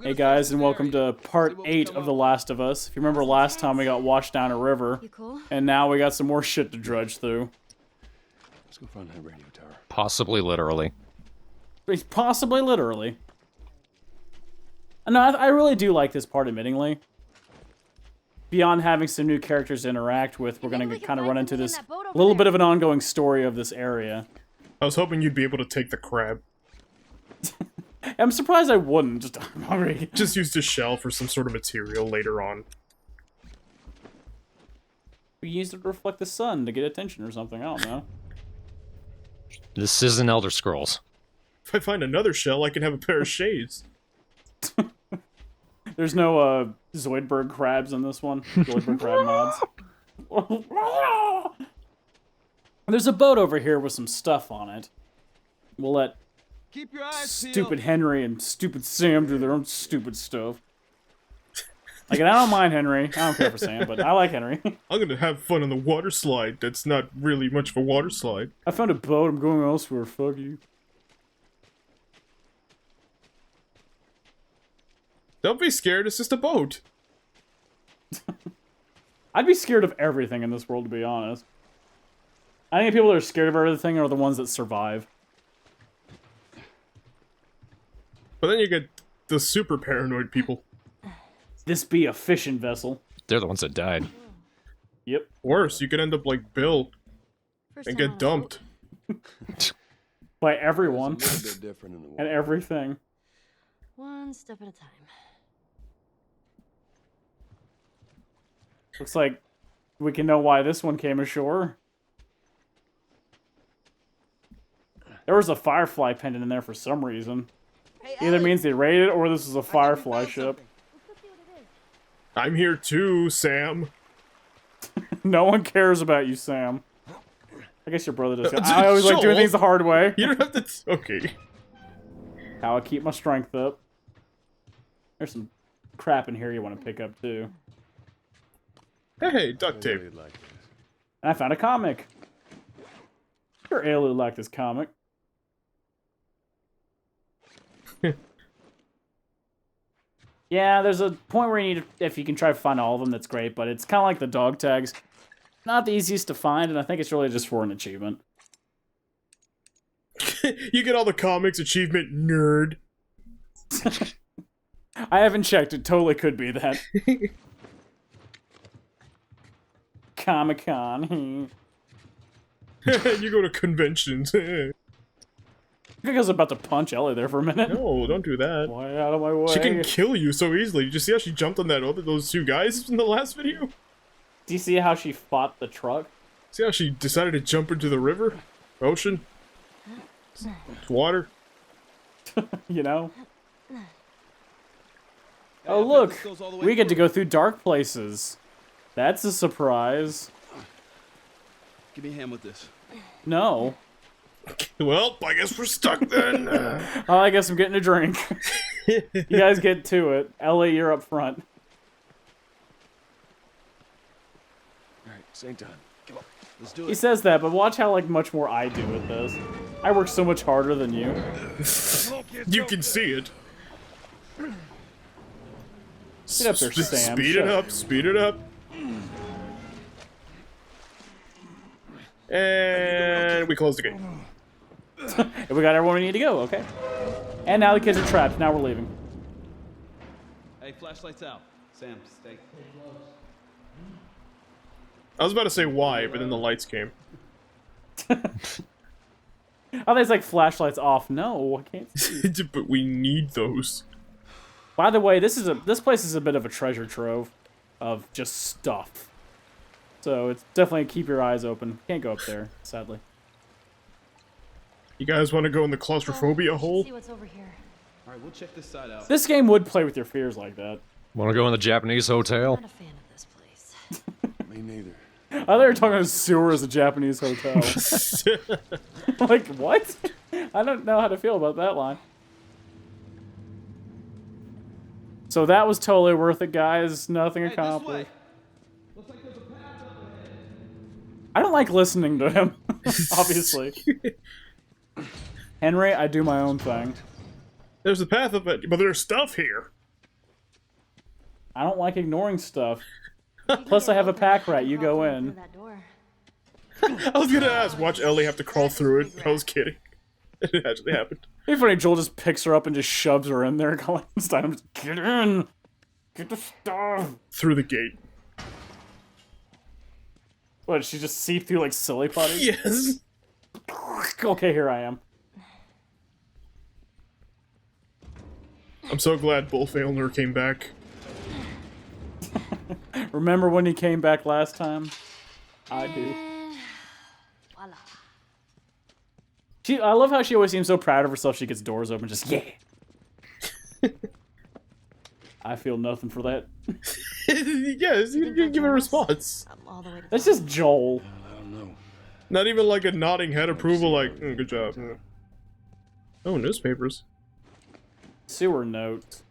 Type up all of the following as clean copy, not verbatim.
Hey guys, and welcome to part 8 of The Last of Us. If you remember last time we got washed down a river, and now we got some more shit to drudge through. Let's go find that radio tower. Possibly literally. Possibly literally. No, I really do like this part, admittingly. Beyond having some new characters to interact with, we're gonna kind of run into this little bit of an ongoing story of this area. I was hoping you'd be able to take the crab. I'm surprised I wouldn't. Just use the shell for some sort of material later on. We used it to reflect the sun to get attention or something, I don't know. This isn't Elder Scrolls. If I find another shell, I can have a pair of shades. There's no, Zoidberg crabs in this one. Zoidberg crab mods. There's a boat over here with some stuff on it. We'll let Keep your eyes stupid Henry and stupid Sam do their own stupid stuff. Like, and I don't mind Henry. I don't care for Sam, but I like Henry. I'm gonna have fun on the water slide. That's not really much of a water slide. I found a boat. I'm going elsewhere. Fuck you. Don't be scared. It's just a boat. I'd be scared of everything in this world, to be honest. I think people that are scared of everything are the ones that survive. But then you get the super paranoid people. This be a fishing vessel. They're the ones that died. Yep. Worse, you could end up like Bill and get dumped. By everyone. It's a little bit different in the And everything. One step at a time. Looks like we can know why this one came ashore. There was a Firefly pendant in there for some reason. Either means they raided it or this is a Firefly ship. I'm here too, Sam. No one cares about you, Sam. I guess your brother does. I always like doing things the hard way. You don't have to... Okay. How I keep my strength up. There's some crap in here you want to pick up, too. Hey, duct tape. And I found a comic. Sure, Ailu liked this comic. Yeah, there's a point where you need to, if you can try to find all of them, that's great, but it's kind of like the dog tags. Not the easiest to find, and I think it's really just for an achievement. You get all the comics, achievement, nerd. I haven't checked, it totally could be that. Comic-Con. You go to conventions. I think I was about to punch Ellie there for a minute. No, don't do that. Why out of my way? She can kill you so easily. Did you see how she jumped on those two guys in the last video? Do you see how she fought the truck? See how she decided to jump into the river? Ocean? It's water. You know? Oh look! We get to go through dark places. That's a surprise. Give me a hand with this. No. Well, I guess we're stuck then. Oh, I guess I'm getting a drink. You guys get to it. Ellie, you're up front. Alright, same time. Come on. Let's do it. He says that, but watch how, like, much more I do with this. I work so much harder than you. You can see it. Get up there, Sam. Speed it up, speed it up. And we close the gate. We got everyone we need to go, okay. And now the kids are trapped. Now we're leaving. Hey, flashlights out. Sam, stay. I was about to say why, but then the lights came. Oh, there's like flashlights off. No, I can't see. But we need those. By the way, this place is a bit of a treasure trove of just stuff. So it's definitely keep your eyes open. Can't go up there, sadly. You guys want to go in the claustrophobia hole? See what's over here. Alright, we'll check this side out. This game would play with your fears like that. Want to go in the Japanese hotel? Not a fan of this place. Me neither. I thought you were talking about sewer as a Japanese hotel. Like, what? I don't know how to feel about that line. So that was totally worth it, guys. Nothing accomplished. Looks like there's a path up ahead. I don't like listening to him, obviously. Henry, I do my own thing. There's a path up it, but there's stuff here. I don't like ignoring stuff. Plus, I have a pack rat. You go in. I was gonna ask, watch Ellie have to crawl through it. I was kidding. It actually happened. It's funny, Joel just picks her up and just shoves her in there. Steinem just, get in! Get the stuff! Through the gate. What, did she just see through like silly putty? Yes. Okay, here I am. I'm so glad Bullfailner came back. Remember when he came back last time? I do. Voila. I love how she always seems so proud of herself. She gets doors open, just yeah. I feel nothing for that. Yes, you give a response. All the way to That's just Joel. I don't know. Not even like a nodding head approval, like, good job. Oh, newspapers. Sewer note.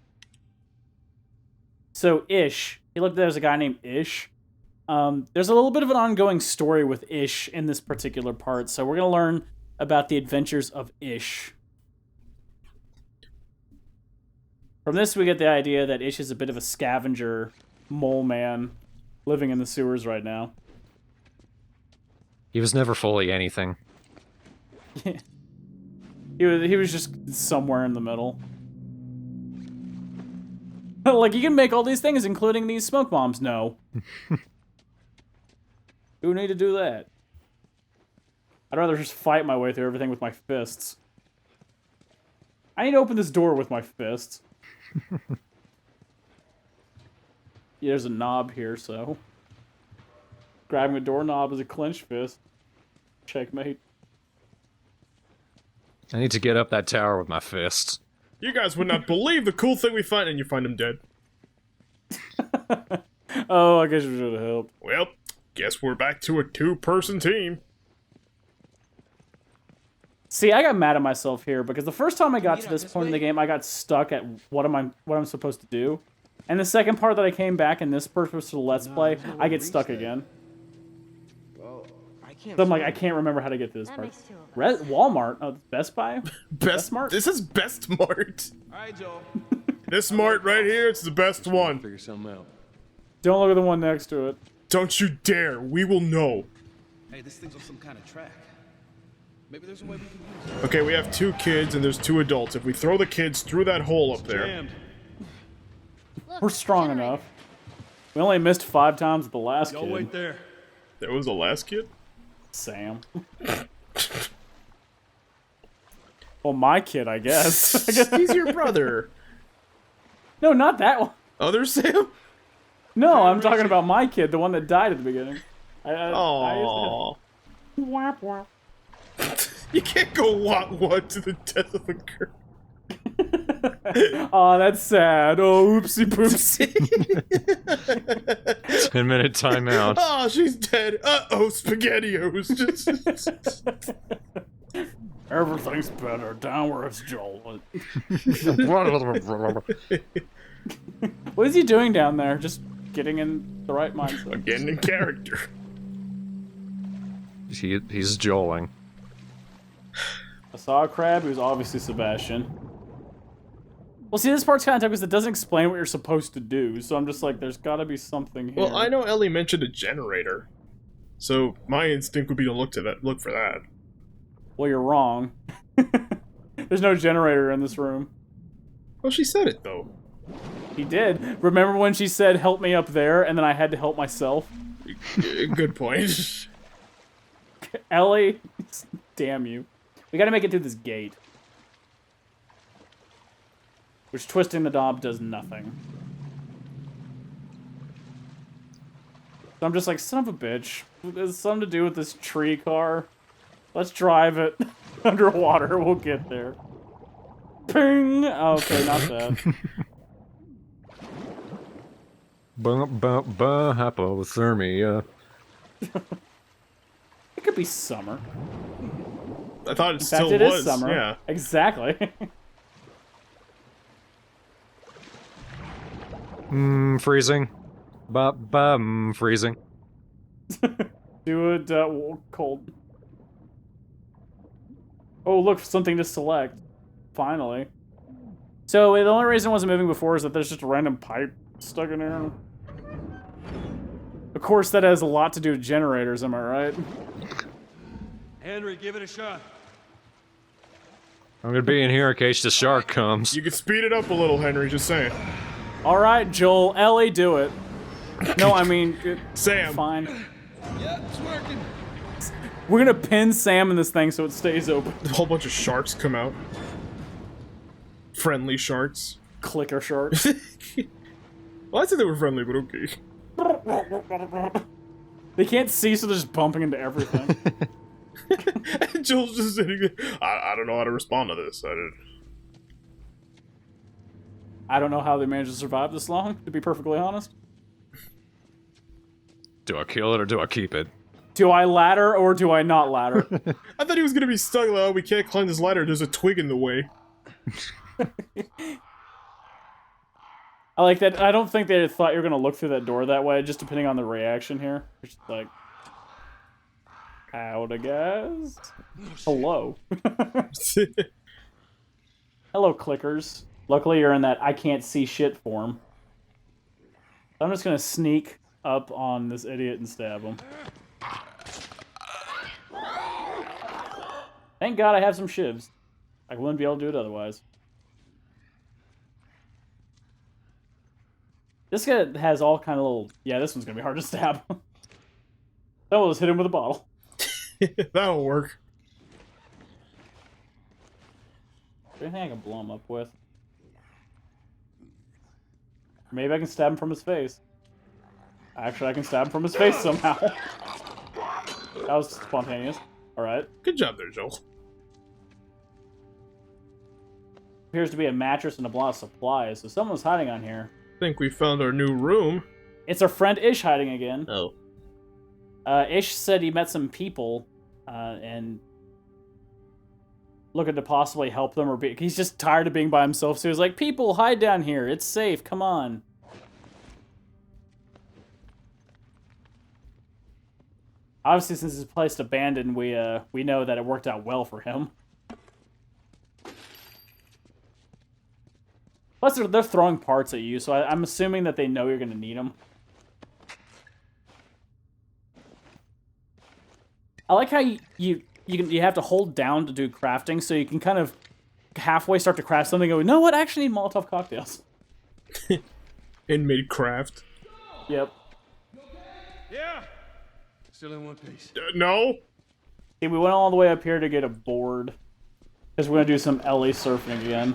So Ish, he looked at as a guy named Ish. There's a little bit of an ongoing story with Ish in this particular part, so we're gonna learn about the adventures of Ish. From this, we get the idea that Ish is a bit of a scavenger mole man living in the sewers right now. He was never fully anything. He was just somewhere in the middle. Like, you can make all these things, including these smoke bombs. No. Who need to do that? I'd rather just fight my way through everything with my fists. I need to open this door with my fists. Yeah, there's a knob here, so... Grabbing a doorknob is a clenched fist. Checkmate. I need to get up that tower with my fists. You guys would not believe the cool thing we find, and you find him dead. Oh, I guess you should have helped. Well, guess we're back to a two-person team. See, I got mad at myself here because the first time I got to this point in the game, I got stuck at what I'm supposed to do. And the second part that I came back in this purpose to the Let's Play, I get stuck again. Well, I can't. So I'm like, I can't remember how to get to this That part. makes two of us. Walmart? Oh, Best Buy? Best Mart? This is Best Mart. Alright, Joel. This Mart right here, it's the best one. Figure something out. Don't look at the one next to it. Don't you dare. We will know. Hey, this thing's on some kind of track. Maybe there's a way we can use it. Okay, we have 2 kids and there's 2 adults. If we throw the kids through that hole up there... Jammed. Look, We're strong generator. enough. We only missed 5 times with the last Y'all kid. wait there. That was the last kid? Sam. Well, my kid, I guess. I guess He's your brother. No, not that one. Other Sam? No, I'm talking about my kid, the one that died at the beginning. Aww. Whap, whap. You can't go what to the death of a girl. Aw, that's sad. Oh, oopsie poopsie. 10-minute timeout. Oh, she's dead. Uh-oh, SpaghettiOs. Just... Everything's better. Down where it's Joel. What is he doing down there? Just getting in the right mindset. Again in character. He's joling. I saw a crab. He was obviously Sebastian. Well, see, this part's kind of tough because it doesn't explain what you're supposed to do. So I'm just like, there's got to be something here. Well, I know Ellie mentioned a generator. So my instinct would be to look for that. Well, you're wrong. There's no generator in this room. Well, she said it, though. He did. Remember when she said, help me up there, and then I had to help myself? Good point. Ellie, damn you. We gotta make it through this gate. Which twisting the knob does nothing. So I'm just like, son of a bitch. There's something to do with this tree car. Let's drive it underwater. We'll get there. Ping! Oh, okay, not that. Hypothermia. It could be summer. I thought it In still fact, it was. is summer. Yeah. Exactly. Freezing. Freezing. Do it cold. Oh, look, something to select. Finally. So the only reason it wasn't moving before is that there's just a random pipe stuck in there. Of course, that has a lot to do with generators, am I right? Henry, give it a shot. I'm gonna be in here in case the shark comes. You could speed it up a little, Henry, just saying. Alright, Joel. Ellie, do it. No, I mean... Sam. Fine. Yeah, it's working. We're gonna pin Sam in this thing so it stays open. A whole bunch of sharks come out. Friendly sharks. Clicker sharks. Well, I said they were friendly, but okay. They can't see, so they're just bumping into everything. And Joel's just sitting there. I don't know how to respond to this. I don't know how they managed to survive this long, to be perfectly honest. Do I kill it or do I keep it? Do I ladder or do I not ladder? I thought he was gonna be stuck. Like, oh, we can't climb this ladder. There's a twig in the way. I like that. I don't think they thought you were gonna look through that door that way, just depending on the reaction here. It's just like, howda, guys. Hello. Hello, clickers. Luckily, you're in that I can't see shit form. I'm just gonna sneak up on this idiot and stab him. Thank God I have some shivs. I wouldn't be able to do it otherwise. This guy has all kind of little... Yeah, this one's gonna be hard to stab. That will just hit him with a bottle. That'll work. Is there anything I can blow him up with? Maybe I can stab him from his face. Actually, I can stab him from his face somehow. That was spontaneous. Alright. Good job there, Joel. Appears to be a mattress and a lot of supplies, so someone's hiding on here. I think we found our new room. It's our friend Ish hiding again. Oh. Ish said he met some people, and looking to possibly help them, or he's just tired of being by himself, so he's like, people, hide down here, it's safe, come on. Obviously, since his place abandoned, we know that it worked out well for him. Plus, they're throwing parts at you, so I'm assuming that they know you're going to need them. I like how you have to hold down to do crafting, so you can kind of halfway start to craft something and go, you know what, I actually need Molotov cocktails. Inmate craft. Yep. Yeah. Still in one piece. No. See, we went all the way up here to get a board. Because we're going to do some LA surfing again.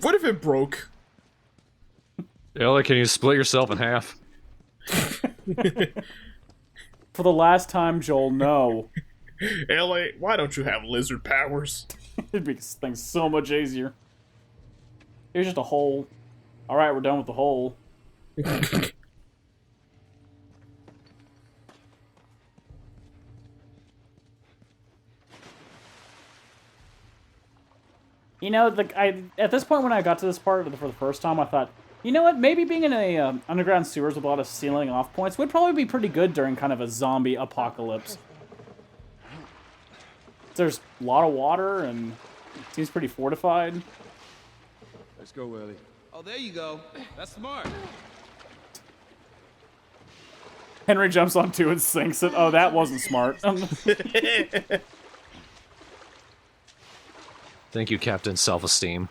What if it broke? Ellie, can you split yourself in half? For the last time, Joel, no. LA, why don't you have lizard powers? It makes things so much easier. Here's just a hole. Alright, we're done with the hole. You know, at this point when I got to this part for the first time, I thought, you know what, maybe being in a underground sewers with a lot of sealing off points would probably be pretty good during kind of a zombie apocalypse. There's a lot of water, and it seems pretty fortified. Let's go, Willie. Oh, there you go. That's smart. Henry jumps on two and sinks it. Oh, that wasn't smart. Thank you, Captain Self-Esteem.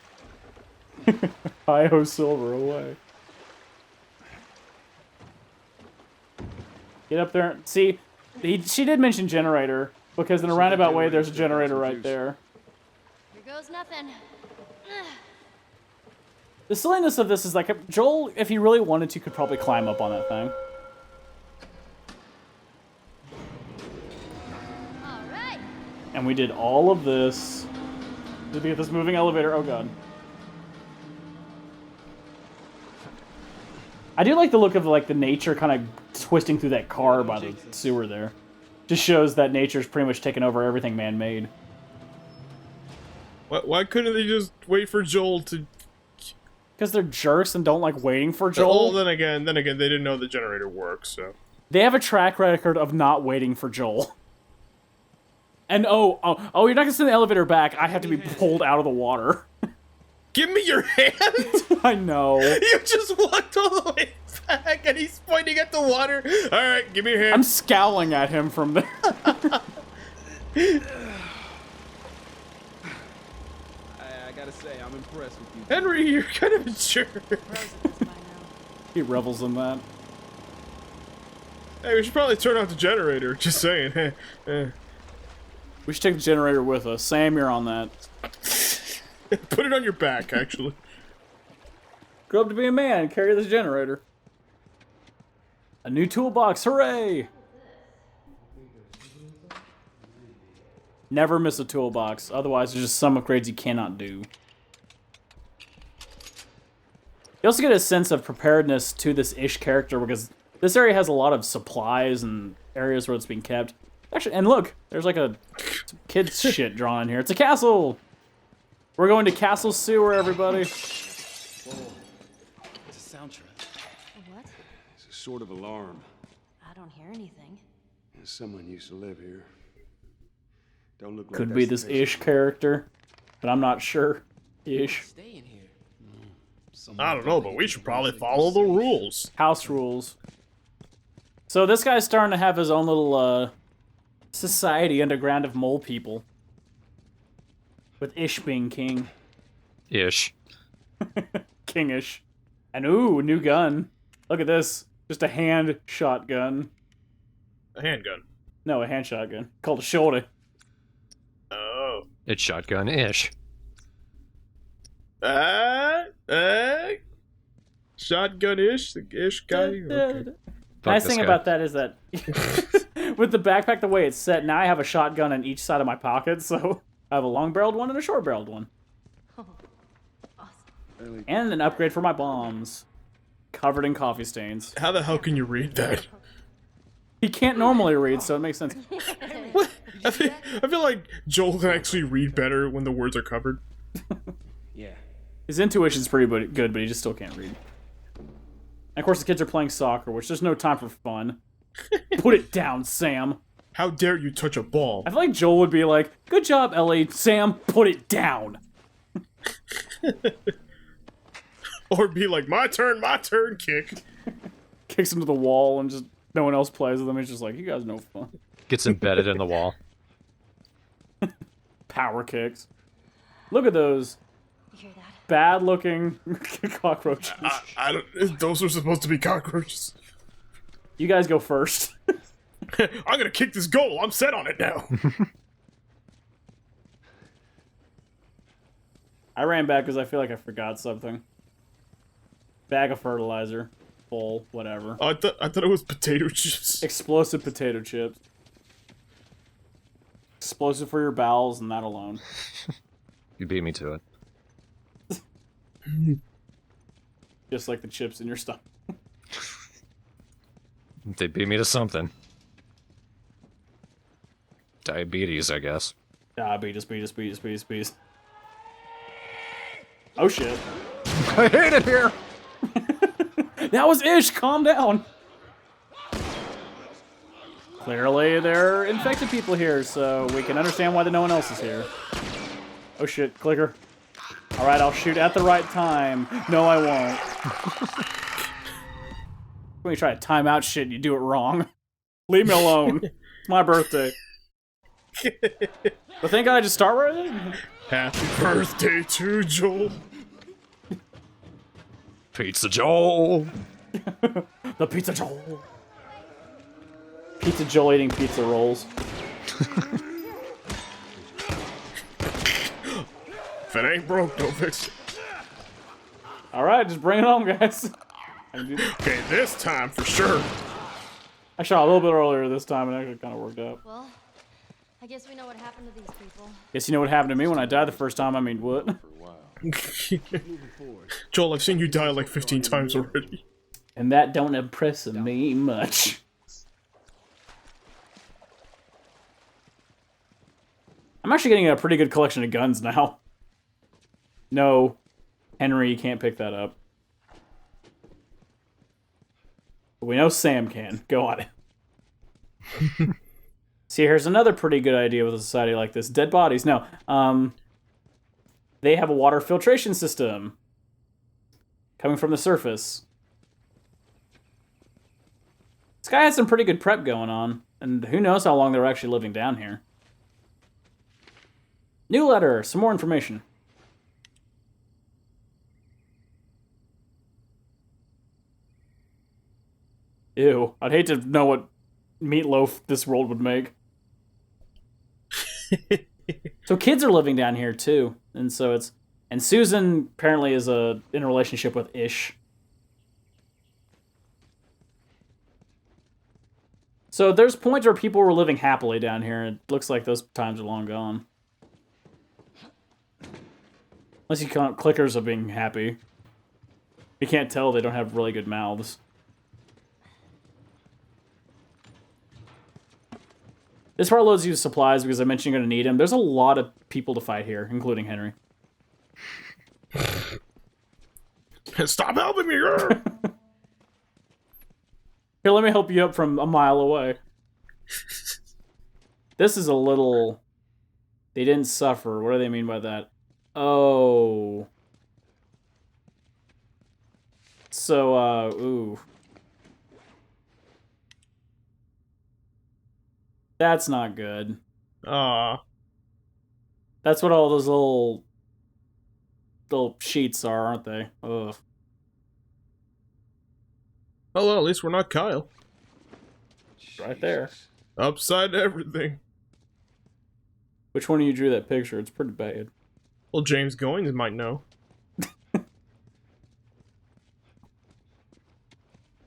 Hi-ho silver away. Get up there. See, she did mention generator, because in a roundabout way, there's a generator right there. Here goes nothing. The silliness of this is like, Joel, if he really wanted to, could probably climb up on that thing. All right. And we did all of this to get this moving elevator. Oh, God. I do like the look of, like, the nature kind of twisting through that car by the sewer there. Just shows that nature's pretty much taken over everything man-made. Why couldn't they just wait for Joel to... Because they're jerks and don't like waiting for Joel. Oh, then again, they didn't know the generator works, so... They have a track record of not waiting for Joel. And oh, you're not gonna send the elevator back. I have to be pulled out of the water. Give me your hand! I know. You just walked all the way back and he's pointing at the water. Alright, give me your hand. I'm scowling at him from there. I gotta say, I'm impressed with you. Henry, you're kind of a jerk. He revels in that. Hey, we should probably turn off the generator. Just saying. We should take the generator with us. Sam, you're on that. Put it on your back, actually. Grow up to be a man. Carry this generator. A new toolbox. Hooray! Never miss a toolbox. Otherwise, there's just some upgrades you cannot do. You also get a sense of preparedness to this Ish character because this area has a lot of supplies and areas where it's being kept. Actually, and look, there's like a kid's shit drawn in here. It's a castle! We're going to Castle Sewer, everybody. Whoa. It's a soundtrack. What? It's a sort of alarm. I don't hear anything. Someone used to live here. Don't look like Could be that's this the case. Ish character, but I'm not sure. Ish. Stay in here. I don't know, but we should probably follow the rules. House rules. So this guy's starting to have his own little, society underground of mole people. With Ish being king. Ish. Kingish. And ooh, new gun. Look at this. Just a hand shotgun. A handgun. No, a hand shotgun. Called a shoulder. Oh. It's shotgun-ish. Shotgun-ish? The ish guy? Okay. Nice this thing guy. about that is that with the backpack the way it's set, now I have a shotgun in each side of my pocket, so I have a long-barreled one and a short-barreled one. And an upgrade for my bombs. Covered in coffee stains. How the hell can you read that? He can't normally read, so it makes sense. What? I feel like Joel can actually read better when the words are covered. Yeah. His intuition's pretty good, but he just still can't read. And of course the kids are playing soccer, which there's no time for fun. Put it down, Sam. How dare you touch a ball? I feel like Joel would be like, good job, Ellie. Sam, put it down. Or be like, my turn, kick. Kicks into the wall and just no one else plays with him. He's just like, you guys know fun. Gets embedded in the wall. Power kicks. Look at those You hear that? bad-looking cockroaches. I don't. Those are supposed to be cockroaches. You guys go first. I'm gonna kick this goal. I'm set on it now. I ran back because I feel like I forgot something. Bag of fertilizer. Full. Whatever. I thought it was potato chips. Explosive potato chips. Explosive for your bowels and that alone. You beat me to it. Just like the chips in your stomach. They beat me to something. Diabetes, I guess. Beat. Oh shit. I hate it here! That was Ish, calm down. Clearly there are infected people here, so we can understand why no one else is here. Oh shit, clicker. Alright, I'll shoot at the right time. No, I won't. When you try to time out shit and you do it wrong. Leave me alone. It's my birthday. But thank God I just start with it. Happy birthday to Joel. Pizza Joel! The Pizza Joel. Pizza Joel eating pizza rolls. If it ain't broke, don't fix it. Alright, just bring it on, guys. Okay, this time for sure. I shot a little bit earlier this time and it actually kind of worked out. Well, I guess we know what happened to these people. Guess you know what happened to me when I died the first time? I mean, what? Joel, I've seen you die like 15 times already. And that don't impress me much. I'm actually getting a pretty good collection of guns now. No, Henry, you can't pick that up. But we know Sam can. Go on it. See, here's another pretty good idea with a society like this. Dead bodies. No. They have a water filtration system coming from the surface. This guy had some pretty good prep going on, and who knows how long they were actually living down here. New letter, some more information. Ew, I'd hate to know what meatloaf this world would make. So kids are living down here too, and so it's... And Susan apparently is in a relationship with Ish. So there's points where people were living happily down here, and it looks like those times are long gone. Unless you count clickers of being happy. You can't tell they don't have really good mouths. This part loads you with supplies because I mentioned you're going to need them. There's a lot of people to fight here, including Henry. Stop helping me, girl! Here, let me help you up from a mile away. This is a little... They didn't suffer. What do they mean by that? Oh. So, ooh. That's not good. Aw. That's what all those little sheets are, aren't they? Ugh. Oh, well, at least we're not Kyle. Right there. Upside everything. Which one of you drew that picture? It's pretty bad. Well, James Goins might know.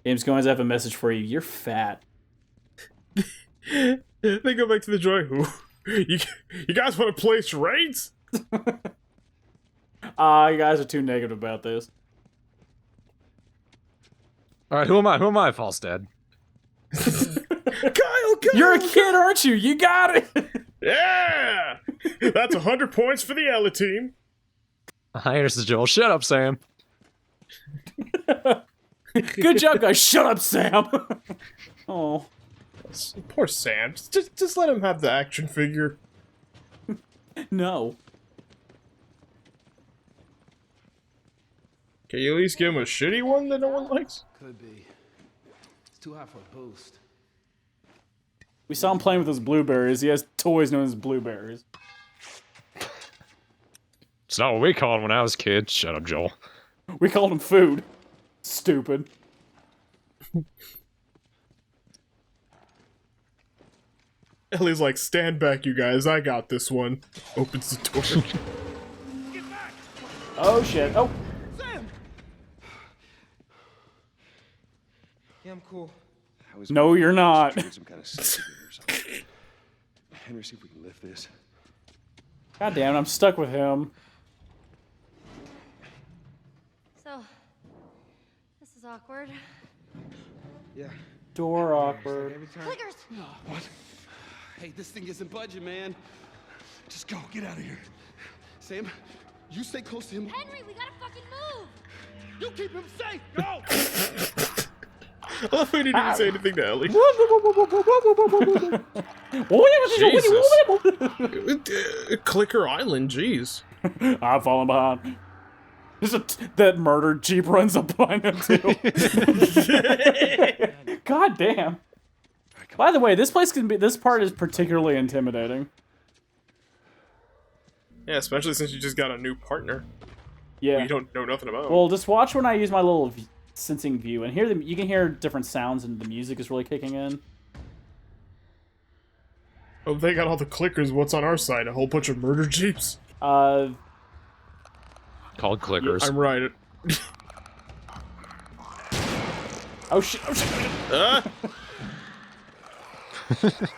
James Goins, I have a message for you. You're fat. They go back to the joy. You guys want to play charades? You guys are too negative about this. Alright, who am I? Who am I, false dad? Kyle! You're a kid, aren't you? You got it! Yeah! That's 100 points for the Ella team. Hi, this is Joel. Shut up, Sam. Good job, guys. Shut up, Sam. Oh. Poor Sam. Just let him have the action figure. No. Can you at least give him a shitty one that no one likes? Could be. It's too high for a boost. We saw him playing with his blueberries. He has toys known as blueberries. It's not what we called them when I was a kid. Shut up, Joel. We called him food. Stupid. Ellie's like, stand back, you guys. I got this one. Opens the door. Oh, shit. Oh. Sam! Yeah, I'm cool. No, you're not. Some kind of safety or something. Henry, see if we can lift this. God damn it, I'm stuck with him. So, this is awkward. Yeah. Door awkward. Every time. Clickers! What? Hey, this thing isn't budging, man. Just go. Get out of here. Sam, you stay close to him. Henry, we gotta fucking move! You keep him safe. Go! I love when he didn't say anything to Ellie. Clicker Island, jeez. I'm falling behind. That murdered Jeep runs up behind him, too. God damn. By the way, this part is particularly intimidating. Yeah, especially since you just got a new partner. Yeah. You don't know nothing about. Well, just watch when I use my little sensing view, and you can hear different sounds, and the music is really kicking in. Oh, they got all the clickers. What's on our side? A whole bunch of murder jeeps. Called clickers. I'm right. Oh shit! Oh shit!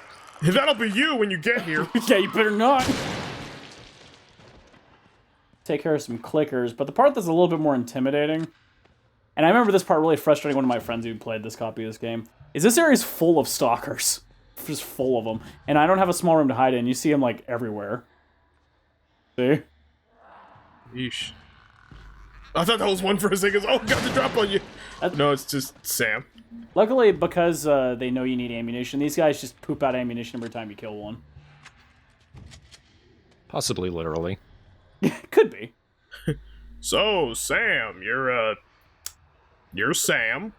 That'll be you when you get here. Yeah, you better not. Take care of some clickers, but the part that's a little bit more intimidating, and I remember this part really frustrating one of my friends who played this copy of this game, is this area is full of stalkers. Just full of them. And I don't have a small room to hide in. You see them, like, everywhere. See? Yeesh. I thought that was one for a second. Oh, got the drop on you. No, it's just Sam. Luckily, because they know you need ammunition, these guys just poop out ammunition every time you kill one. Possibly literally. Could be. So, Sam, you're Sam.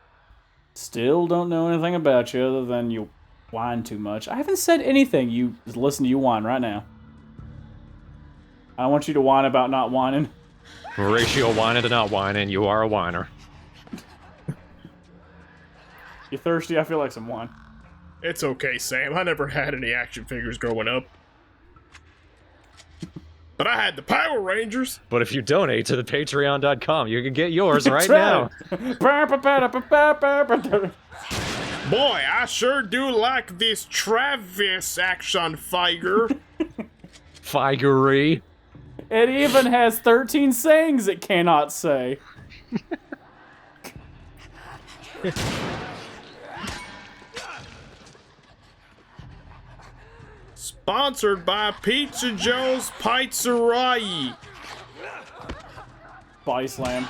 Still don't know anything about you other than you whine too much. I haven't said anything. You listen to you whine right now. I want you to whine about not whining. Ratio whining to not whining, you are a whiner. You thirsty? I feel like some wine. It's okay, Sam. I never had any action figures growing up. But I had the Power Rangers. But if you donate to the patreon.com, you can get yours right That's now. Boy, I sure do like this Travis action figure. Figuree. It even has 13 sayings it cannot say. Sponsored by Pizza Joe's Pizzeria. Body slam.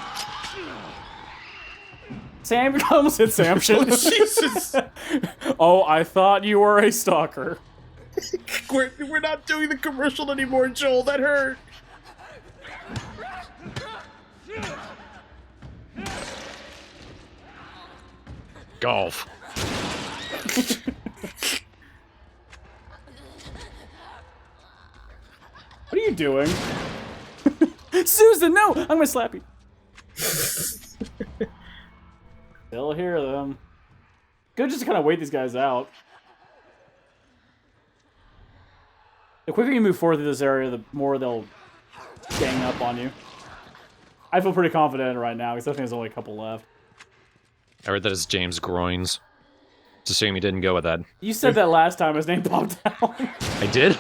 Sam comes in Sam shit. Jesus. Oh, I thought you were a stalker. We're not doing the commercial anymore, Joel. That hurt. Golf. What are you doing? Susan, no! I'm gonna slap you. They'll hear them. Good just to kind of wait these guys out. The quicker you move forward through this area, the more they'll gang up on you. I feel pretty confident right now, because I think there's only a couple left. I heard that it's James Groins. It's a shame he didn't go with that. You said that last time his name popped out. I did?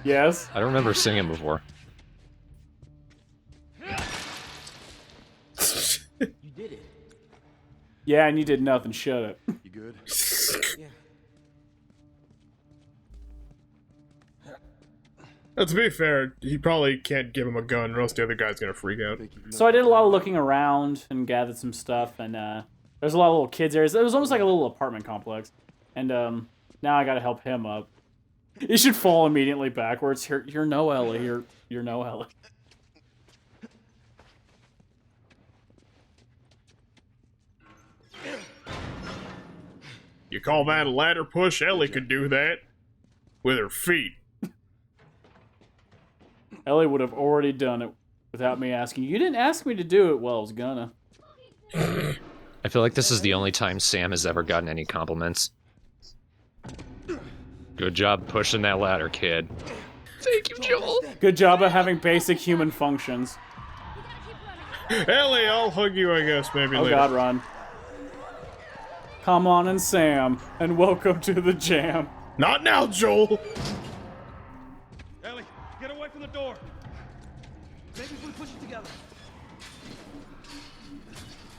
Yes. I don't remember singing before. You did it. Yeah, and you did nothing. Shut up. You good? Yeah. Now, to be fair, he probably can't give him a gun, or else the other guy's gonna freak out. So I did a lot of looking around and gathered some stuff, and there's a lot of little kids areas. It was almost like a little apartment complex, and now I gotta help him up. You should fall immediately backwards. You're no Ellie. You're no Ellie. You call that a ladder push? Ellie could do that with her feet. Ellie would have already done it without me asking. You didn't ask me to do it. Well, I was gonna. I feel like this is the only time Sam has ever gotten any compliments. Good job pushing that ladder, kid. Thank you, Joel. Good job of having basic human functions. Ellie, I'll hug you, I guess, maybe Oh later. God, run. Come on and Sam, and welcome to the jam. Not now, Joel! Ellie, get away from the door. Maybe if we push it together.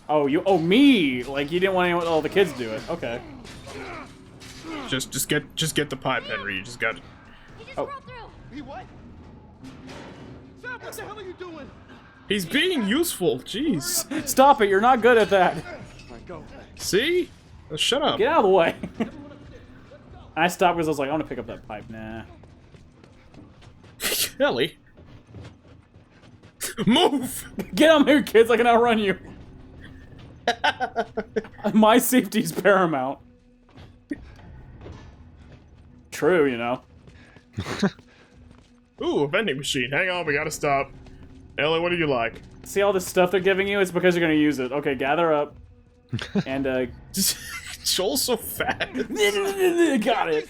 Oh, me? Like you didn't want anyone? Oh, the kids do it. Okay. Just get the pipe, Henry. You just got it. He just Oh. crawled through. He what? Sam, what the hell are you doing? He's being useful. Jeez. Stop it! You're not good at that. All right, go. See? Shut up. Get out of the way. I stopped because I was like, I want to pick up that pipe. Nah. Ellie. Move! Get on here, kids. I can outrun you. My safety's paramount. True, you know. Ooh, a vending machine. Hang on, we gotta stop. Ellie, what do you like? See all this stuff they're giving you? It's because you're gonna use it. Okay, gather up. And, Joel's so fat. got it.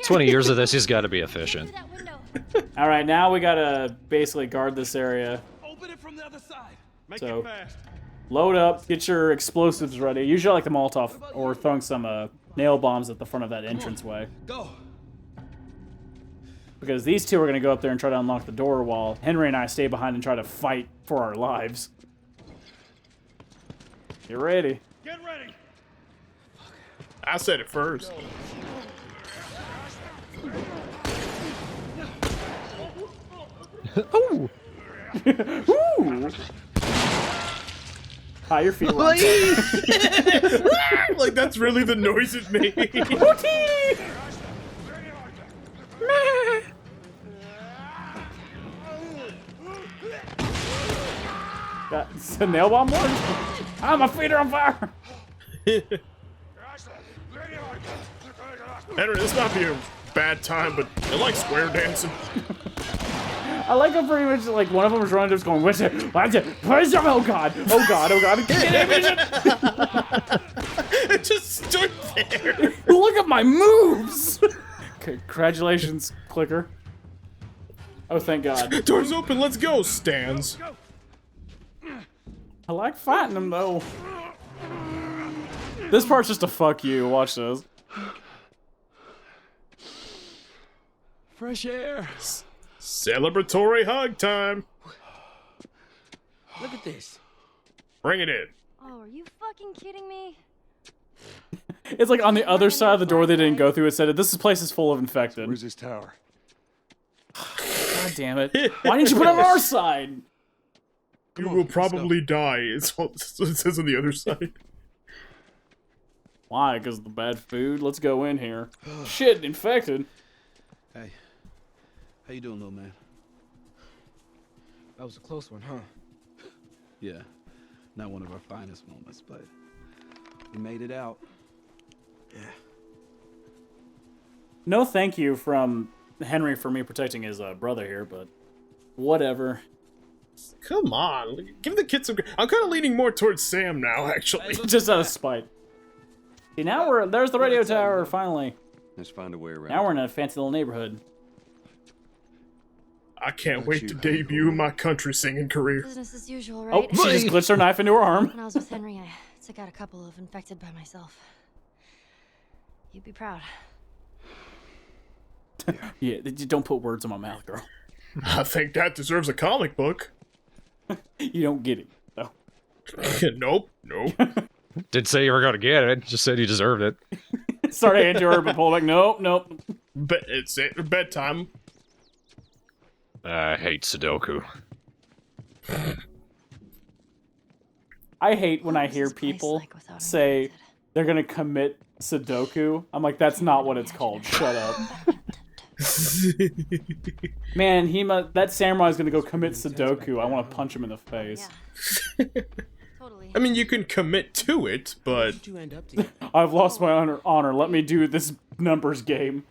20 years of this, he's got to be efficient. Through that window. Alright, now we gotta basically guard this area. Open it from the other side. Make So- it fast. Load up, get your explosives ready. Usually I like the Molotov or throwing some nail bombs at the front of that entranceway. Go. Because these two are going to go up there and try to unlock the door while Henry and I stay behind and try to fight for our lives. You ready? Get ready. I said it first. Ooh. Ooh! Tie your feet around. Like, that's really the noise it made. That's a nail bomb one. Ah, my feet are on fire. Henry, this might be a bad time, but I like square dancing. I like how pretty much like one of them was running just going, what's it? Oh god, oh god, oh god. It just stood there. Look at my moves. Congratulations, clicker. Oh, thank god. Doors open, let's go, Stans. I like fighting them though. This part's just a fuck you. Watch this. Fresh air. Celebratory hug time. Look at this. Bring it in. Oh, are you fucking kidding me? It's like on the other side of the door they didn't go through. It said, "This place is full of infected." Where's this tower? God damn it! Why didn't you put it on our side? You will probably die. It's what it says on the other side. Why? Because of the bad food? Let's go in here. Shit, infected. Hey. How you doing, little man? That was a close one, huh? Yeah. Not one of our finest moments, but we made it out. Yeah. No thank you from Henry for me protecting his brother here, but whatever. Come on, give the kid some. I'm kind of leaning more towards Sam now, actually. Just out of spite. See, now there's the radio tower, finally. Let's find a way around. Now we're in a fancy little neighborhood. I can't wait to debut my country singing career. Business as usual, Oh, right? she just glitched her knife into her arm. When I was with Henry, I took out a couple of infected by myself. You'd be proud. Yeah, don't put words in my mouth, girl. I think that deserves a comic book. You don't get it, though. Nope, nope. Didn't say you were gonna get it. Just said you deserved it. Started hand to her, but pulled back. Nope, nope. But it's bedtime. I hate Sudoku. I hate when I hear What's this place people like without say infected? they're gonna commit Sudoku. I'm like, that's not what it's called. Shut up. Man, that samurai's gonna go commit Sudoku. I want to punch him in the face. Yeah. Totally. I mean, you can commit to it, but Did you end up together? I've lost my honor. Let me do this numbers game.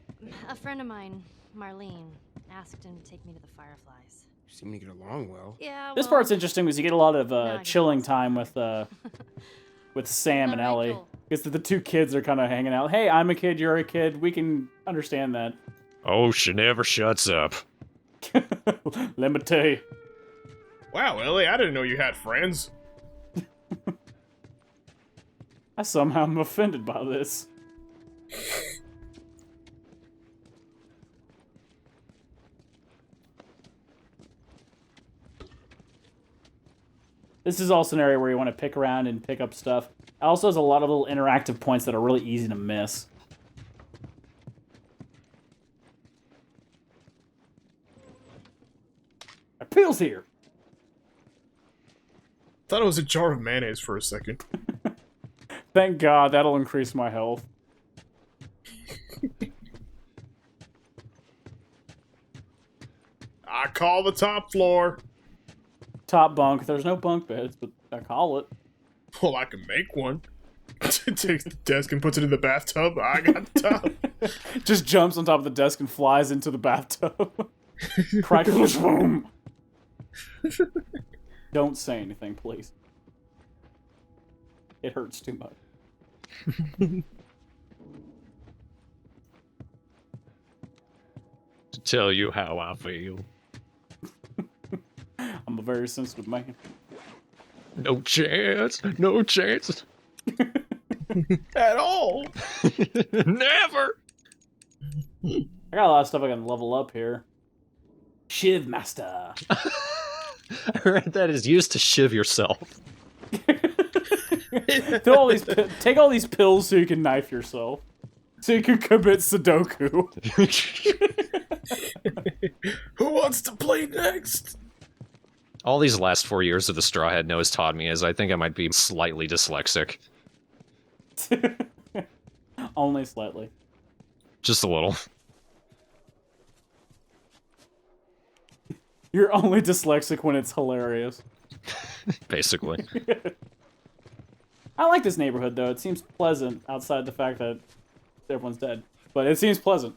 A friend of mine, Marlene, asked him to take me to the Fireflies. You seem to get along well. Yeah, This well, part's interesting because you get a lot of I get chilling lost. time with Sam and All right, Ellie. cool. Because the two kids are kind of hanging out. Hey, I'm a kid, you're a kid. We can understand that. Oh, she never shuts up. Let me tell you. wow, Ellie, I didn't know you had friends. I somehow am offended by this. This is also an area where you want to pick around and pick up stuff. It also has a lot of little interactive points that are really easy to miss. Peel's here. Thought it was a jar of mayonnaise for a second. Thank God, that'll increase my health. I call the top floor. Top bunk. There's no bunk beds, but I call it. Well, I can make one. Takes the desk and puts it in the bathtub. I got the top. Just jumps on top of the desk and flies into the bathtub. Crackles, boom. Don't say anything, please. It hurts too much. To tell you how I feel. I'm a very sensitive man. No chance. No chance. At all. Never. I got a lot of stuff I can level up here. Shiv Master. I heard that is used to shiv yourself. Take all these pills so you can knife yourself. So you can commit Sudoku. Who wants to play next? All these last 4 years of the TheStrawhatNO has taught me is I think I might be slightly dyslexic. Only slightly. Just a little. You're only dyslexic when it's hilarious. Basically. I like this neighborhood, though. It seems pleasant outside the fact that everyone's dead. But it seems pleasant.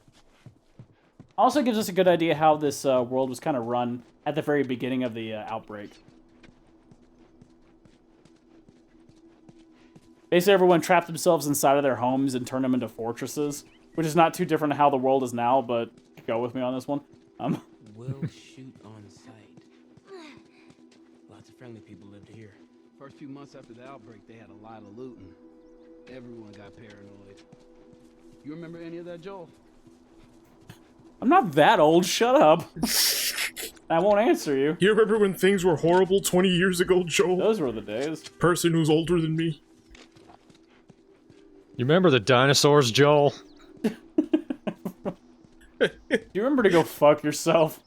Also gives us a good idea how this world was kind of run at the very beginning of the outbreak. Basically, everyone trapped themselves inside of their homes and turned them into fortresses, which is not too different to how the world is now, but go with me on this one. We'll shoot on sight. Lots of friendly people lived here. First few months after the outbreak, they had a lot of looting. Everyone got paranoid. You remember any of that, Joel? I'm not that old, shut up. I won't answer you. You remember when things were horrible 20 years ago, Joel? Those were the days. Person who's older than me. You remember the dinosaurs, Joel? Do you remember to go fuck yourself?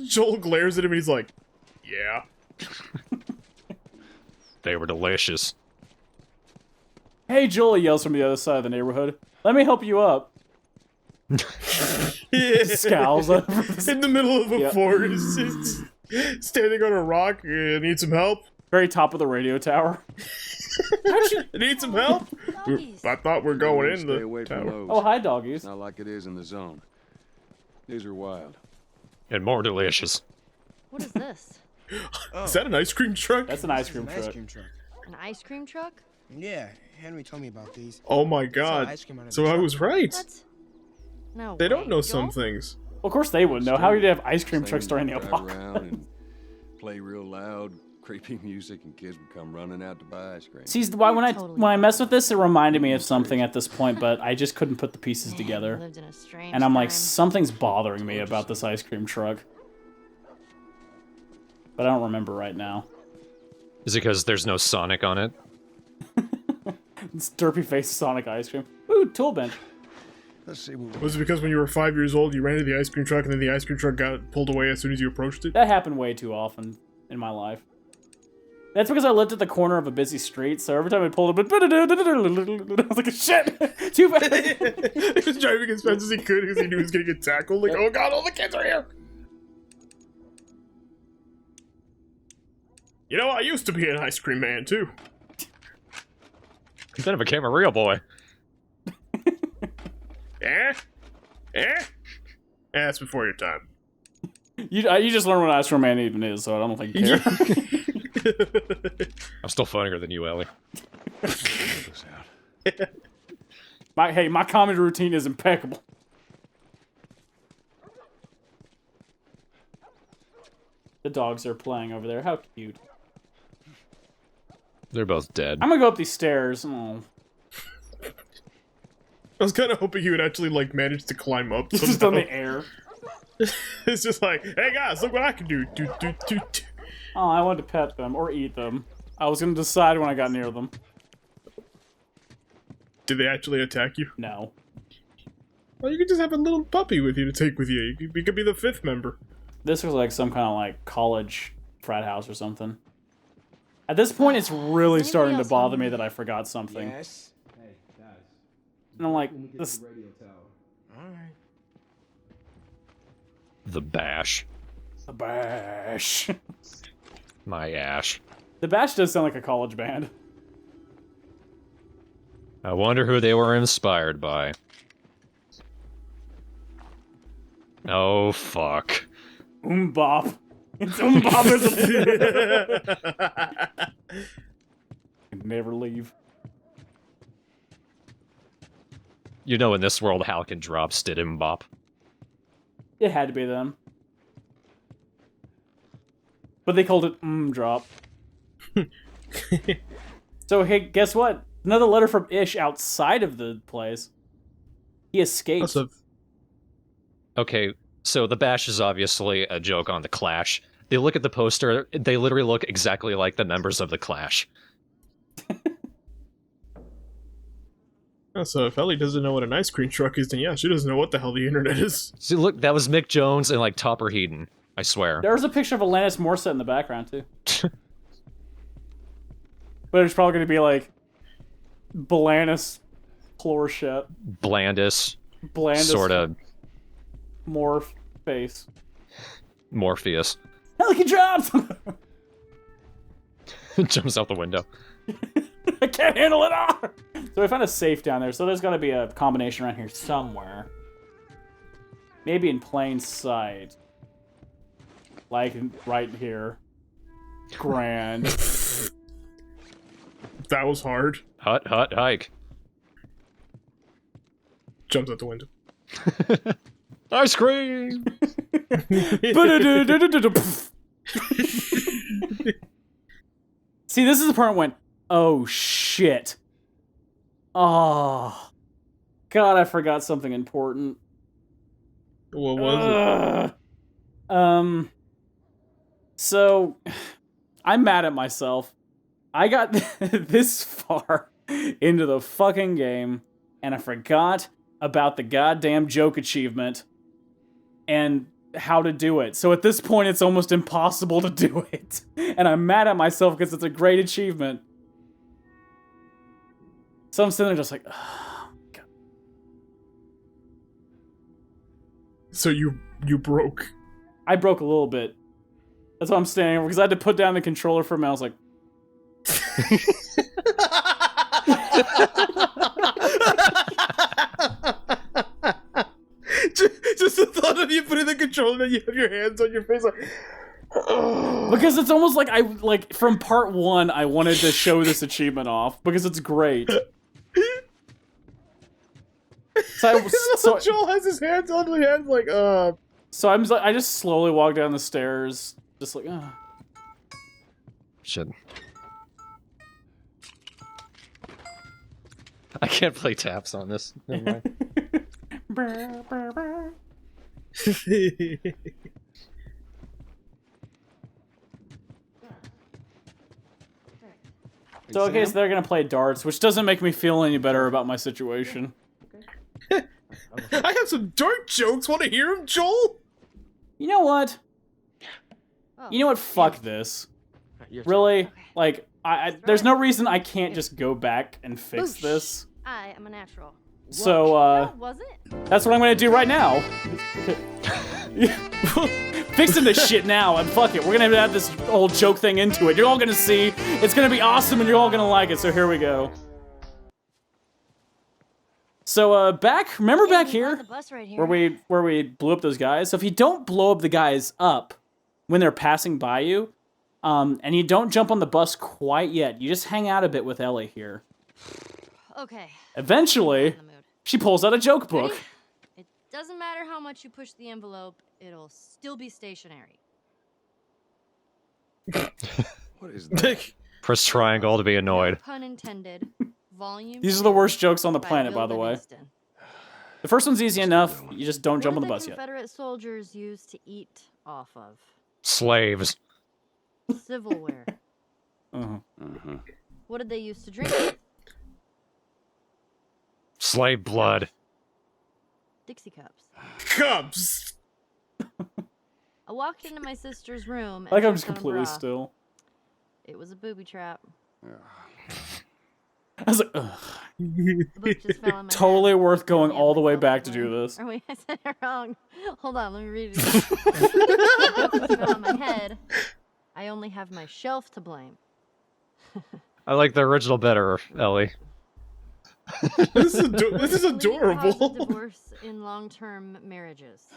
Joel glares at him and he's like, yeah. They were delicious. Hey, Joel, he yells from the other side of the neighborhood. Let me help you up. Scowls over this. In the middle of a forest, standing on a rock. Need some help? Very top of the radio tower. Need some help? Doggies. I thought we're going in Stay the away from tower. those. Oh, hi, doggies. Not like it is in the zone. These are wild. And more delicious. What is this? Is that an ice cream truck? That's an ice cream An ice truck. cream truck. An ice cream truck? Yeah, Henry told me about these. Oh my god. ice cream out of So the I truck. was right. What? No They don't way. know some Joel? things. Well, of course they would know. How would you have ice cream Things trucks during the drive around apocalypse? and play real loud, creepy music, and kids would come running out to buy ice cream. See, why when Totally I mess with this, it reminded me of something at this point, but I just couldn't put the pieces Man, together. lived in a strange And I'm like, time. something's bothering me about this ice cream truck. But I don't remember right now. Is it because there's no Sonic on it? It's derpy face Sonic ice cream. Ooh, tool bench. Let's see what Was it because when you were 5 years old, you ran into the ice cream truck and then the ice cream truck got pulled away as soon as you approached it? That happened way too often in my life. That's because I lived at the corner of a busy street, so every time I pulled up, I was like, shit! Too fast! He was driving as fast as he could because he knew he was going to get tackled. Like, oh god, all the kids are here! You know, I used to be an ice cream man, too. Then it became a real boy. Eh? That's before your time. You just learned what an ice cream man even is, so I don't think you care. I'm still funnier than you, Ellie. this out. My comedy routine is impeccable. The dogs are playing over there. How cute. They're both dead. I'm gonna go up these stairs. Oh. I was kind of hoping he would actually, like, manage to climb up It's just on somehow. the air. It's just like, hey guys, look what I can do. Do. Oh, I wanted to pet them or eat them. I was gonna decide when I got near them. Did they actually attack you? No. Well, you could just have a little puppy with you to take with you. You could be the 5th member. This was like some kind of like college frat house or something. At this point, it's really Anybody starting to else bother me hungry? that I forgot something. Yes. Hey, guys. And I'm like, When we get this. to the radio tower. Alright. The Bash. The Bash. My ash. The Bash does sound like a college band. I wonder who they were inspired by. Oh, fuck. Bop. It's Bop, isn't it? Never leave. You know in this world Halkin drops did bop. It had to be them. But they called it drop. So, hey, guess what? Another letter from Ish outside of the place. He escaped. Also, Okay, so the Bash is obviously a joke on the Clash. They look at the poster, they literally look exactly like the members of the Clash. if Ellie doesn't know what an ice cream truck is, then yeah, she doesn't know what the hell the internet is. See, look, that was Mick Jones and like Topper Heaton. I swear. There's a picture of Alanis Morissette in the background, too. But it's probably going to be like Blandis Plorshette. Blandis. Blandis. Sort of. Morph face. Morpheus. Helica drops! Jumps out the window. I can't handle it all! So I found a safe down there, so there's got to be a combination around here somewhere. Maybe in plain sight. Like right here. Grand. That was hard. Hut, hike. Jumped out the window. Ice cream! See, this is the part when, oh shit. Oh. God, I forgot something important. What was it? So, I'm mad at myself. I got this far into the fucking game, and I forgot about the goddamn joke achievement and how to do it. So at this point, it's almost impossible to do it. And I'm mad at myself because it's a great achievement. So I'm sitting there just like, oh, God. So you broke. I broke a little bit. That's why I'm standing over, because I had to put down the controller for a minute. I was like, just the thought of you putting the controller and you have your hands on your face like... because it's almost like from part 1, I wanted to show this achievement off, because it's great. So Joel has his hands on his hands like, So I just slowly walk down the stairs, just like, Shit. I can't play taps on this. Never mind. So okay, so they're gonna play darts, which doesn't make me feel any better about my situation. I have some dart jokes. Want to hear them, Joel? You know what? Oh, You know what? Fuck this. Really? Like, there's no reason I can't just go back and fix Boosh. this. I am a natural. So, No, was it? that's what I'm gonna do right now. Fixing this shit now, and fuck it. We're gonna add this whole joke thing into it. You're all gonna see. It's gonna be awesome, and you're all gonna like it, so here we go. So, remember back here? The bus right here. Where we blew up those guys? So if you don't blow up the guys up when they're passing by you, and you don't jump on the bus quite yet, you just hang out a bit with Ellie here. Okay. Eventually, In the mood. she pulls out a joke book. Ready? It doesn't matter how much you push the envelope, it'll still be stationary. What is that? Press triangle to be annoyed. Pun intended. Volume. These are the worst jokes on the by planet, Bill by the way. Livingston. The first one's easy enough. You just don't jump on the What bus did yet. Confederate soldiers used to eat off of? Slaves. Civilware. Uh-huh. What did they used to drink with? Slave blood. Dixie cups. Cubs. I walked into my sister's room. Like and I'm checked just on a completely bra. still. It was a booby trap. I was like, ugh. The book just fell in my Totally head. worth going Yeah, all the way myself back to to do blame. this. Oh wait, I said it wrong. Hold on, let me read it. The book just fell on my head. I only have my shelf to blame. I like the original better, Ellie. This is Leading cause of adorable. divorce in long-term marriages.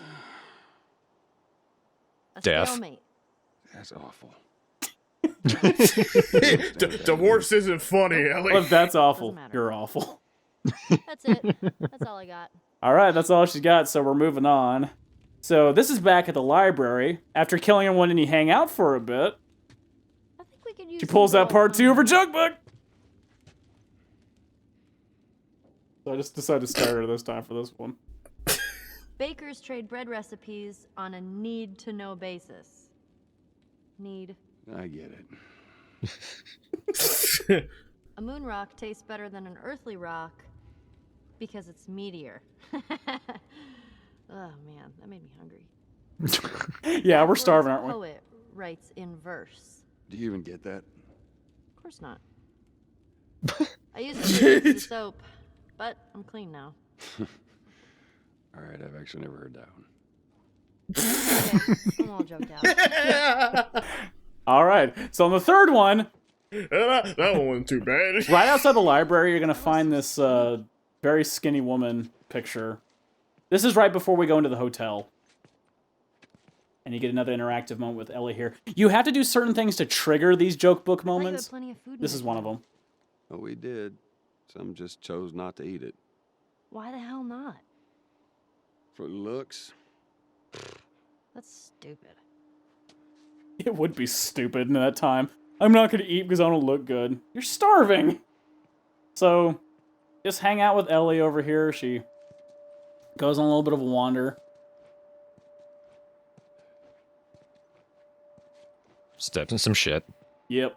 A Death. stalemate. That's awful. Divorce isn't funny, Ellie. Well, if that's awful, matter. you're awful. That's it. That's all I got. Alright, that's all she's got, so we're moving on. So this is back at the library. After killing everyone and you hang out for a bit, I think we could use she some pulls out gold. part 2 of her joke book! So I just decided to start her this time for this one. Bakers trade bread recipes on a need-to-know basis. Need. I get it. A moon rock tastes better than an earthly rock because it's meatier. Oh man, that made me hungry. Yeah, we're starving, aren't we? Poet writes in verse. Do you even get that? Of course not. I used to use the soap, but I'm clean now. All right, I've actually never heard that one. Okay, I'm all joked out. All right. So on the third one, That one wasn't too bad. right outside the library, you're gonna find this very skinny woman picture. This is right before we go into the hotel. And you get another interactive moment with Ellie here. You have to do certain things to trigger these joke book I thought you had moments. plenty of food in This your is one of car. them. Oh, we did. Some just chose not to eat it. Why the hell not? For looks. That's stupid. It would be stupid in that time. I'm not gonna eat because I don't look good. You're starving! So, just hang out with Ellie over here. She goes on a little bit of a wander. Steps in some shit. Yep.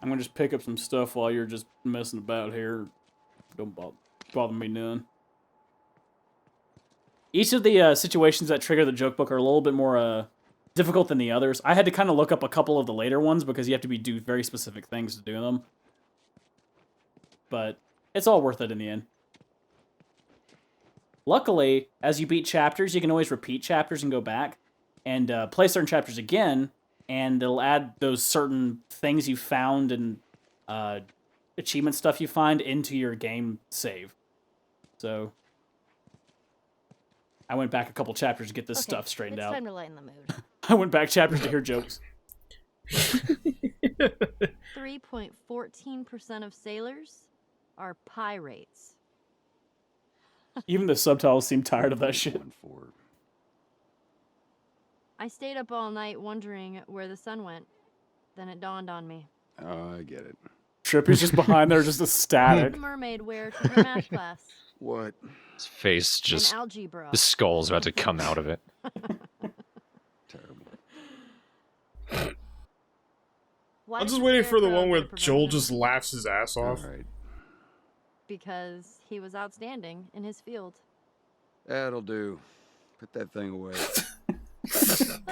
I'm gonna just pick up some stuff while you're just messing about here. Don't bother me none. Each of the situations that trigger the joke book are a little bit more difficult than the others. I had to kind of look up a couple of the later ones because you have to do very specific things to do them. But it's all worth it in the end. Luckily, as you beat chapters, you can always repeat chapters and go back and play certain chapters again, and it'll add those certain things you found and achievement stuff you find into your game save. So I went back a couple chapters to get this stuff straightened out. It's time to lighten the mood. I went back chapters to hear jokes. 3.14% of sailors are pirates. Even the subtitles seem tired of that shit. 1-4. I stayed up all night wondering where the sun went. Then it dawned on me. Oh, I get it. Trippy's just behind there, just ecstatic. Mermaid wear to her math class. What? His face just... And algebra. His skull's about to come out of it. Terrible. Why I'm does just the waiting for the scarecrow one where get a Joel promotion? just laughs his ass All off. right. Because he was outstanding in his field. That'll do. Put that thing away.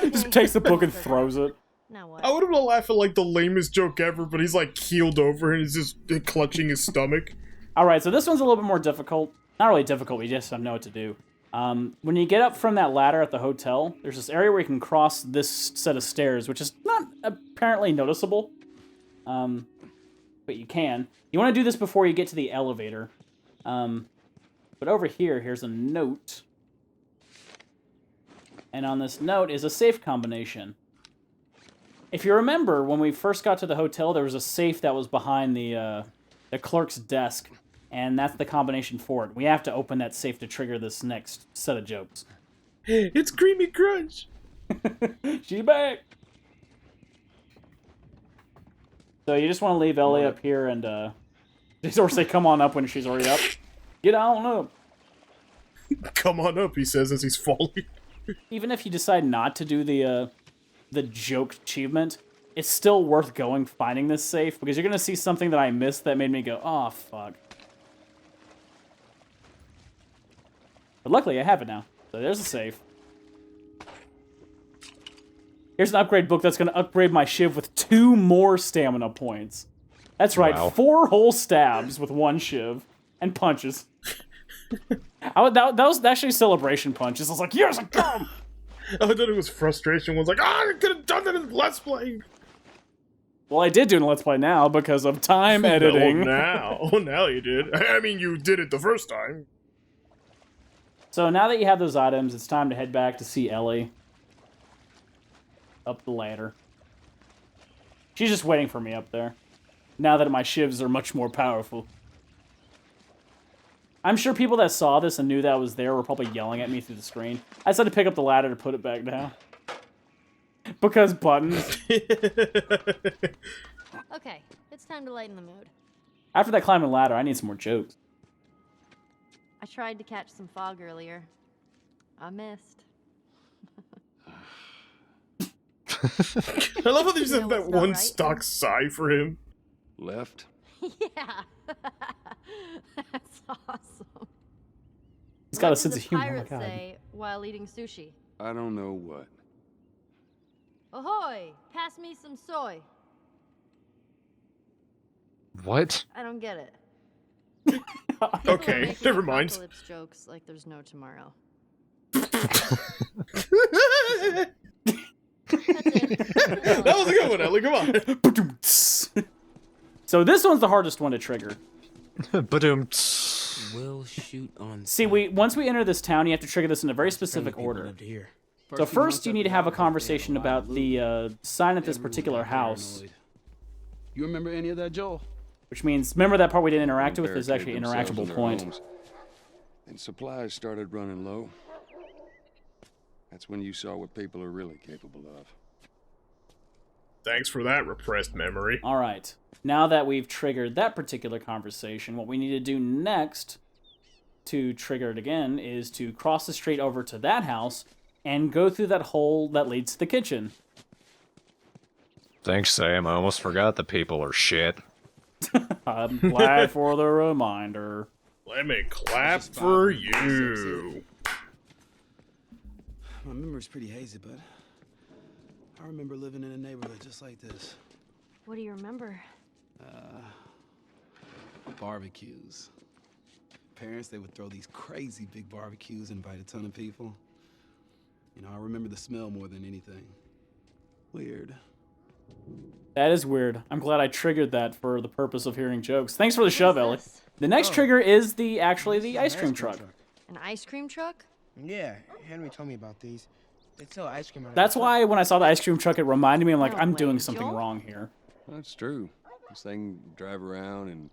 Just takes the book and throws it. Now what? I would have been laughing like the lamest joke ever, but he's like keeled over and he's just clutching his stomach. Alright, so this one's a little bit more difficult. Not really difficult, we just don't know what to do. When you get up from that ladder at the hotel, there's this area where you can cross this set of stairs, which is not apparently noticeable. But you can. You want to do this before you get to the elevator. But over here, here's a note. And on this note is a safe combination. If you remember, when we first got to the hotel, there was a safe that was behind the clerk's desk. And that's the combination for it. We have to open that safe to trigger this next set of jokes. It's Creamy Crunch! She's back! So you just want to leave Ellie up here and, or say come on up when she's already up. Get on up! Come on up, he says as he's falling. Even if you decide not to do the joke achievement, it's still worth going finding this safe, because you're going to see something that I missed that made me go, oh, fuck. But luckily, I have it now. So there's a safe. Here's an upgrade book that's going to upgrade my shiv with 2 more stamina points. That's right, Wow. 4 whole stabs with 1 shiv. And punches. That was actually celebration punches. I was like, yes, I come! I thought it was frustration. Was like, I could have done that in Let's Play. Well, I did do it in Let's Play now because of time editing. Now you did. I mean, you did it the first time. So now that you have those items, it's time to head back to see Ellie. Up the ladder. She's just waiting for me up there. Now that my shivs are much more powerful. I'm sure people that saw this and knew that I was there were probably yelling at me through the screen. I just had to pick up the ladder to put it back down. Because buttons. Okay, it's time to lighten the mood. After that climbing ladder, I need some more jokes. I tried to catch some fog earlier. I missed. I love how they just You have know that what's not one right? stock sigh for him. Left? Yeah. That's awesome. He's got a What sense does of humor. Oh my pirate god. say while eating sushi? I don't know what. Ahoy! Pass me some soy. What? I don't get it. Okay, Making never mind. apocalypse jokes like there's no tomorrow. That was a good one, Ellie. Come on. So this one's the hardest one to trigger. Badoom. We'll shoot on See, sight. once we enter this town, you have to trigger this in a very specific Friendly people order. lived here. So first, you need to have a conversation about the sign at this particular house, You remember any of that, Joel? which means remember that part we didn't interact with is Barricade actually an themselves in interactable their point. homes. And supplies started running low. That's when you saw what people are really capable of. Thanks for that repressed memory. All right. Now that we've triggered that particular conversation, what we need to do next to trigger it again is to cross the street over to that house and go through that hole that leads to the kitchen. Thanks, Sam. I almost forgot the people are shit. I'm glad for the reminder. Let me clap for you. My memory's pretty hazy, but I remember living in a neighborhood just like this. What do you remember? Barbecues. Parents, they would throw these crazy big barbecues, invite a ton of people. You know, I remember the smell more than anything. Weird. That is weird. I'm glad I triggered that for the purpose of hearing jokes. Thanks for the shove, Ellie. this? The next trigger is actually the ice cream truck. An ice cream truck? Yeah, Henry told me about these. They sell ice cream. That's why when I saw the ice cream truck, it reminded me, I'm like, No I'm way, doing something Joel? wrong here. That's true. This thing drive around and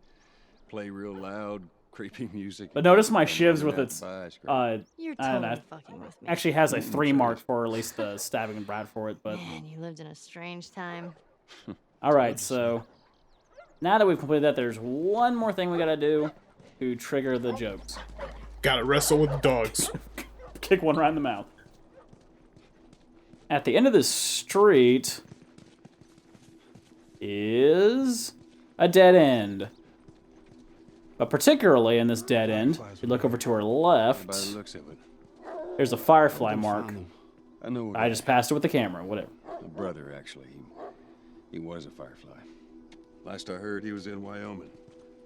play real loud, creepy music. But notice my Come shivs running with out its, to buy ice cream. You're I don't totally know. fucking with me. Actually has a 3 mark for at least stabbing Brad for it, but... Man, you lived in a strange time. Alright, so... Now that we've completed that, there's one more thing we gotta do to trigger the jokes. Gotta wrestle with dogs. Kick one right in the mouth. At the end of this street is a dead end. But particularly in this dead end, if you look over to our By left, the looks of it, there's a firefly mark. I know what I just passed it with the camera, whatever. my brother, actually. He was a firefly. Last I heard, he was in Wyoming.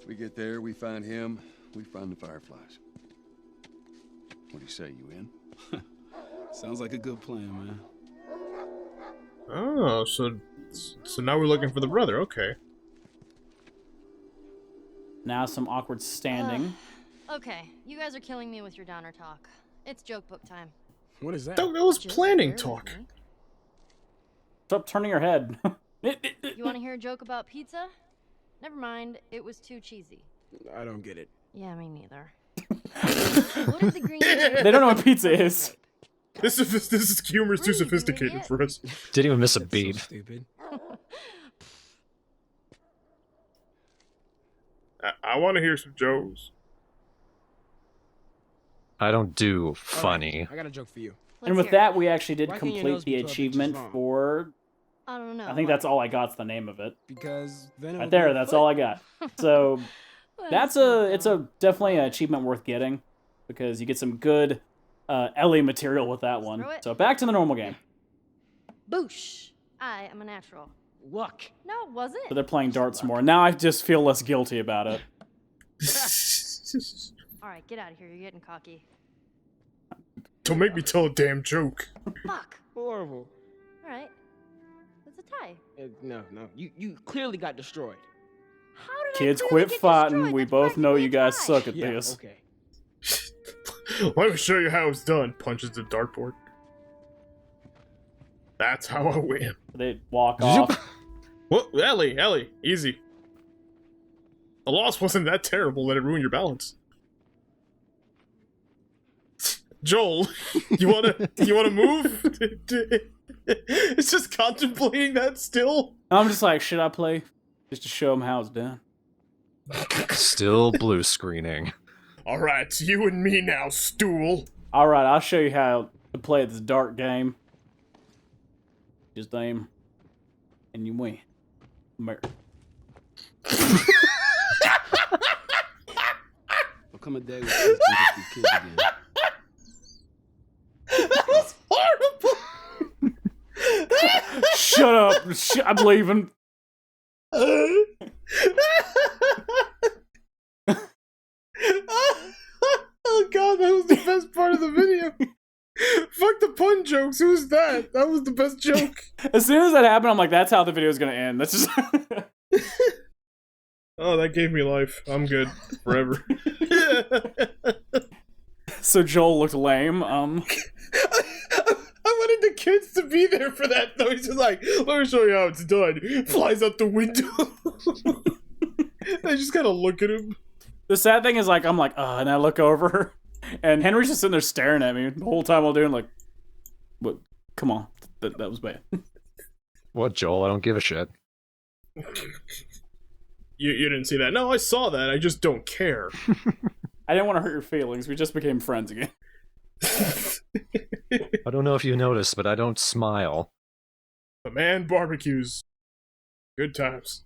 We get there, we find him, we find the fireflies. What do you say, you in? Sounds like a good plan, man. Oh, so now we're looking for the brother. Okay. Now some awkward standing. Okay, you guys are killing me with your downer talk. It's joke book time. What is that? That was Just planning bear with talk. me. Stop turning your head. You want to hear a joke about pizza? Never mind, it was too cheesy. I don't get it. Yeah, me neither. What did the green They don't know what pizza is. This humor is too Breathe, you sophisticated idiot. for us. Didn't even miss a That's beat. so stupid. I want to hear some jokes. I don't do All right, funny. I got a joke for you. And Let's with hear that, we actually did Why can't your complete nose the be 12 inches achievement long? for... I don't know. I think that's all I got's the name of it. Because then it Right would there, be a that's foot. all I got. So that's so it's a definitely an achievement worth getting because you get some good Ellie material with that one. Screw it. So back to the normal game. Boosh! I am a natural. Luck. No, it wasn't. So they're playing darts more. Now I just feel less guilty about it. All right, get out of here. You're getting cocky. Don't make me tell a damn joke. Fuck. Horrible. All right. It's a tie. No. You clearly got destroyed. How did Kids, I clearly quit get fighting. destroyed? We That's both know you guys practically a tie. suck at Yeah, this. okay. Let me show you how it's done. Punches the dartboard. That's how I win. They walk off. What? Ellie, easy. The loss wasn't that terrible that it ruined your balance. Joel, you wanna move? It's just contemplating that still. I'm just like, should I play? Just to show them how it's done. Still blue screening. All right, it's you and me now, stool. All right, I'll show you how to play this dart game. Just aim, and you win. There'll come a day when kids can just be kids again. Shut up. I'm leaving. Oh god, that was the best part of the video. Fuck the pun jokes. Who's that? That was the best joke. As soon as that happened, I'm like, that's how the video is gonna end. That's just. Oh, that gave me life. I'm good forever. So Joel looked lame. I wanted the kids to be there for that though. He's just like, let me show you how it's done. Flies out the window. They just kind of look at him. The sad thing is, like, I'm like, and I look over, and Henry's just sitting there staring at me the whole time while doing, like, what? Come on, that was bad. What, Joel? I don't give a shit. You didn't see that? No, I saw that. I just don't care. I didn't want to hurt your feelings. We just became friends again. I don't know if you noticed, but I don't smile. The man barbecues. Good times.